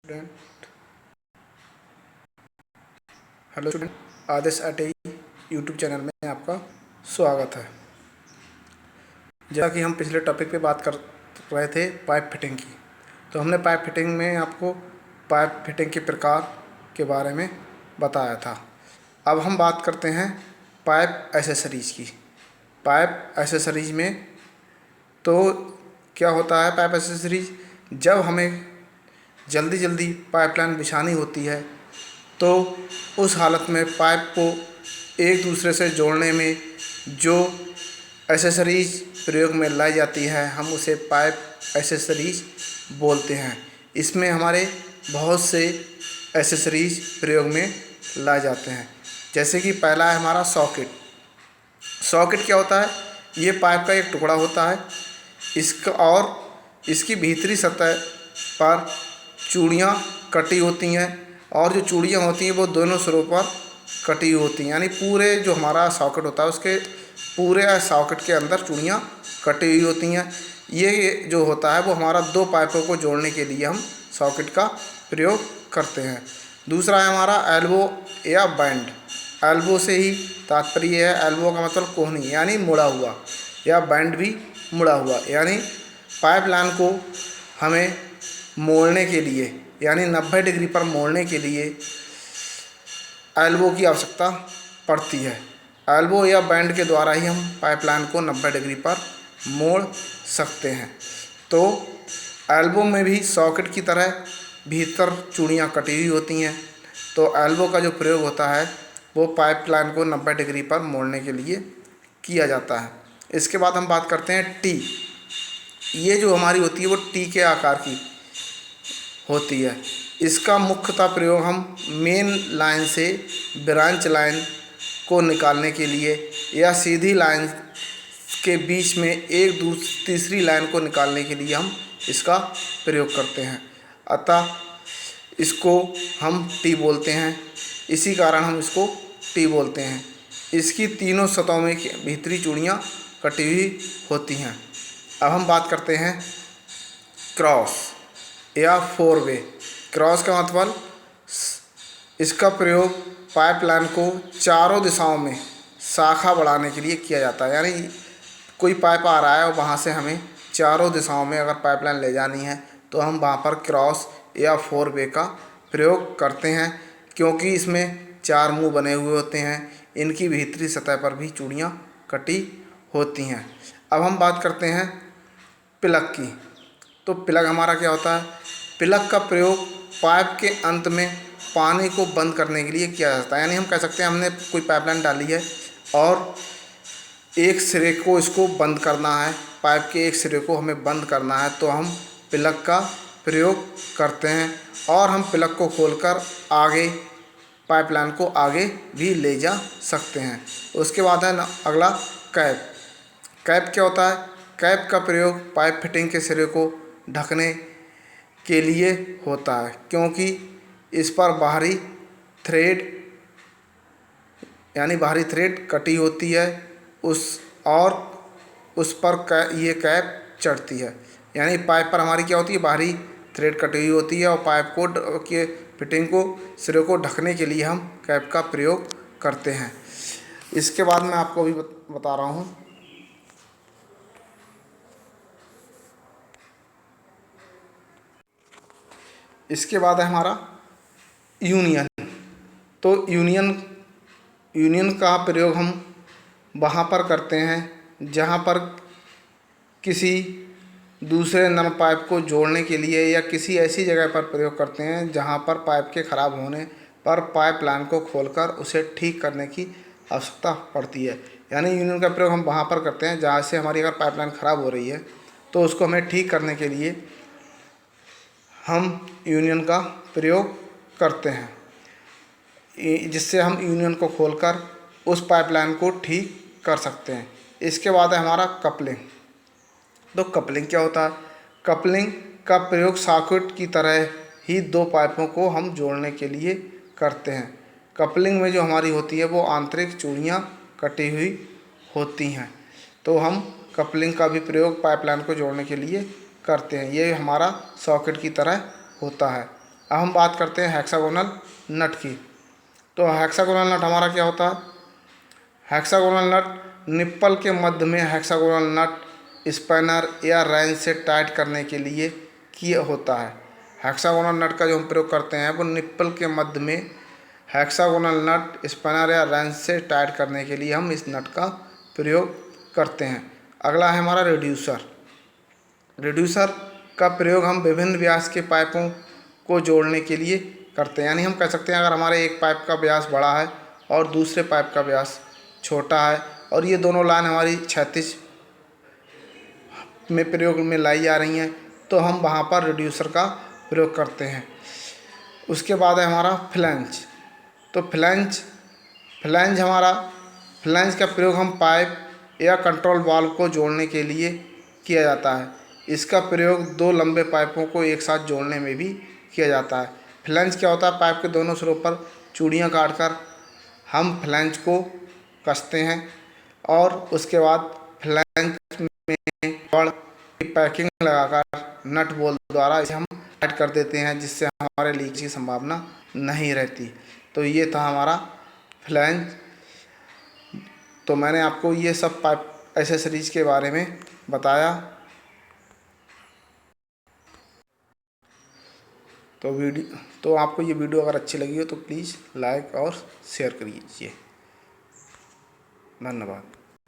Student hello student, आदेश आटे YouTube channel में आपका स्वागत है। जैसा कि हम पिछले टॉपिक पे बात कर रहे थे पाइप फिटिंग की, तो हमने पाइप फिटिंग में आपको पाइप फिटिंग के प्रकार के बारे में बताया था। अब हम बात करते हैं पाइप एसेसरीज की। पाइप एसेसरीज में तो क्या होता है, पाइप एसेसरीज जब हमें जल्दी जल्दी पाइपलाइन बिछानी होती है तो उस हालत में पाइप को एक दूसरे से जोड़ने में जो एसेसरीज प्रयोग में लाई जाती है, हम उसे पाइप एसेसरीज बोलते हैं। इसमें हमारे बहुत से एसेसरीज प्रयोग में लाए जाते हैं। जैसे कि पहला है हमारा सॉकेट। सॉकेट क्या होता है? ये पाइप का एक टुकड़ा होता है। इसका और इसकी भीतरी सतह पर चूड़ियाँ कटी होती हैं, और जो चूड़ियाँ होती हैं वो दोनों सिरों पर कटी होती हैं। यानी पूरे जो हमारा सॉकेट होता है उसके पूरे सॉकेट के अंदर चूड़ियाँ कटी हुई होती हैं। ये जो होता है वो हमारा दो पाइपों को जोड़ने के लिए हम सॉकेट का प्रयोग करते हैं। दूसरा है हमारा एल्बो या बैंड। एल्बो से ही तात्पर्य है, एल्बो का मतलब कोहनी यानी मुड़ा हुआ, या बैंड भी मुड़ा हुआ, यानी पाइपलाइन को हमें मोड़ने के लिए यानी 90 डिग्री पर मोड़ने के लिए एल्बो की आवश्यकता पड़ती है। एल्बो या बैंड के द्वारा ही हम पाइपलाइन को 90 डिग्री पर मोड़ सकते हैं। तो एल्बो में भी सॉकेट की तरह भीतर चूड़ियाँ कटी हुई होती हैं, तो एल्बो का जो प्रयोग होता है वो पाइपलाइन को 90 डिग्री पर मोड़ने के लिए किया जाता है। इसके बाद हम बात करते हैं टी। ये जो हमारी होती है वो टी के आकार की होती है। इसका मुख्यतः प्रयोग हम मेन लाइन से ब्रांच लाइन को निकालने के लिए या सीधी लाइन के बीच में एक तीसरी लाइन को निकालने के लिए हम इसका प्रयोग करते हैं। अतः इसको हम टी बोलते हैं, इसी कारण हम इसको टी बोलते हैं। इसकी तीनों सतहों में भीतरी चूड़ियाँ कटी हुई होती हैं। अब हम बात करते हैं क्रॉस या फोर वे। क्रॉस का मतलब इसका प्रयोग पाइपलाइन को चारों दिशाओं में शाखा बढ़ाने के लिए किया जाता है। यानी कोई पाइप आ रहा है और वहाँ से हमें चारों दिशाओं में अगर पाइपलाइन ले जानी है तो हम वहाँ पर क्रॉस या फोर वे का प्रयोग करते हैं, क्योंकि इसमें चार मुंह बने हुए होते हैं। इनकी भीतरी सतह पर भी चूड़ियाँ कटी होती हैं। अब हम बात करते हैं प्लग की। तो प्लग हमारा क्या होता है? प्लग का प्रयोग पाइप के अंत में पानी को बंद करने के लिए किया जाता है। यानी हम कह सकते हैं हमने कोई पाइपलाइन डाली है और एक सिरे को इसको बंद करना है, पाइप के एक सिरे को हमें बंद करना है, तो हम प्लग का प्रयोग करते हैं और हम प्लग को खोलकर आगे पाइपलाइन को आगे भी ले जा सकते हैं। उसके बाद है अगला कैप। कैप क्या होता है? कैप का प्रयोग पाइप फिटिंग के सिरे को ढकने के लिए होता है, क्योंकि इस पर बाहरी थ्रेड यानी बाहरी थ्रेड कटी होती है और उस पर ये कैप चढ़ती है। यानी पाइप पर हमारी क्या होती है? बाहरी थ्रेड कटी हुई होती है, और पाइप को के फिटिंग को सिरे को ढकने के लिए हम कैप का प्रयोग करते हैं। इसके बाद मैं आपको अभी बता रहा हूँ इसके बाद है हमारा यूनियन। तो यूनियन का प्रयोग हम वहाँ पर करते हैं जहाँ पर किसी दूसरे नल पाइप को जोड़ने के लिए, या किसी ऐसी जगह पर प्रयोग करते हैं जहाँ पर पाइप के ख़राब होने पर पाइपलाइन को खोलकर उसे ठीक करने की आवश्यकता पड़ती है। यानी यूनियन का प्रयोग हम वहाँ पर करते हैं जहाँ से हमारी अगर पाइपलाइन ख़राब हो रही है तो उसको हमें ठीक करने के लिए हम यूनियन का प्रयोग करते हैं, जिससे हम यूनियन को खोलकर उस पाइपलाइन को ठीक कर सकते हैं। इसके बाद है हमारा कपलिंग। तो कपलिंग क्या होता है? कपलिंग का प्रयोग सॉकेट की तरह ही दो पाइपों को हम जोड़ने के लिए करते हैं। कपलिंग में जो हमारी होती है वो आंतरिक चूड़ियाँ कटी हुई होती हैं, तो हम कपलिंग का भी प्रयोग पाइपलाइन को जोड़ने के लिए करते हैं। ये हमारा सॉकेट की तरह होता है। अब हम बात करते हैं हेक्सागोनल नट की। तो हेक्सागोनल नट हमारा क्या होता है? हेक्सागोनल नट निप्पल के मध्य में हेक्सागोनल नट स्पैनर या रेंच से टाइट करने के लिए किया होता है। हेक्सागोनल नट का जो हम प्रयोग करते हैं वो निप्पल के मध्य में हेक्सागोनल नट स्पैनर या रेंच से टाइट करने के लिए हम इस नट का प्रयोग करते हैं। अगला है हमारा रिड्यूसर। रिड्यूसर का प्रयोग हम विभिन्न व्यास के पाइपों को जोड़ने के लिए करते हैं। यानी हम कह सकते हैं अगर हमारे एक पाइप का व्यास बड़ा है और दूसरे पाइप का व्यास छोटा है और ये दोनों लाइन हमारी क्षैतिज में प्रयोग में लाई जा रही हैं, तो हम वहाँ पर रिड्यूसर का प्रयोग करते हैं। उसके बाद है हमारा फ्लैंज। तो फ्लैंज का प्रयोग हम पाइप या कंट्रोल वाल्व को जोड़ने के लिए किया जाता है। इसका प्रयोग दो लंबे पाइपों को एक साथ जोड़ने में भी किया जाता है। फ्लैंज क्या होता है? पाइप के दोनों सिरों पर चूड़ियाँ काटकर हम फ्लैंज को कसते हैं और उसके बाद फ्लैंज में रबड़ की पैकिंग लगाकर नट बोल्ट द्वारा इसे हम टाइट कर देते हैं, जिससे हमारे लीक की संभावना नहीं रहती। तो ये था हमारा फ्लैंज। तो मैंने आपको ये सब पाइप एसेसरीज के बारे में बताया। तो आपको ये वीडियो अगर अच्छी लगी हो तो प्लीज़ लाइक और शेयर करिए। धन्यवाद।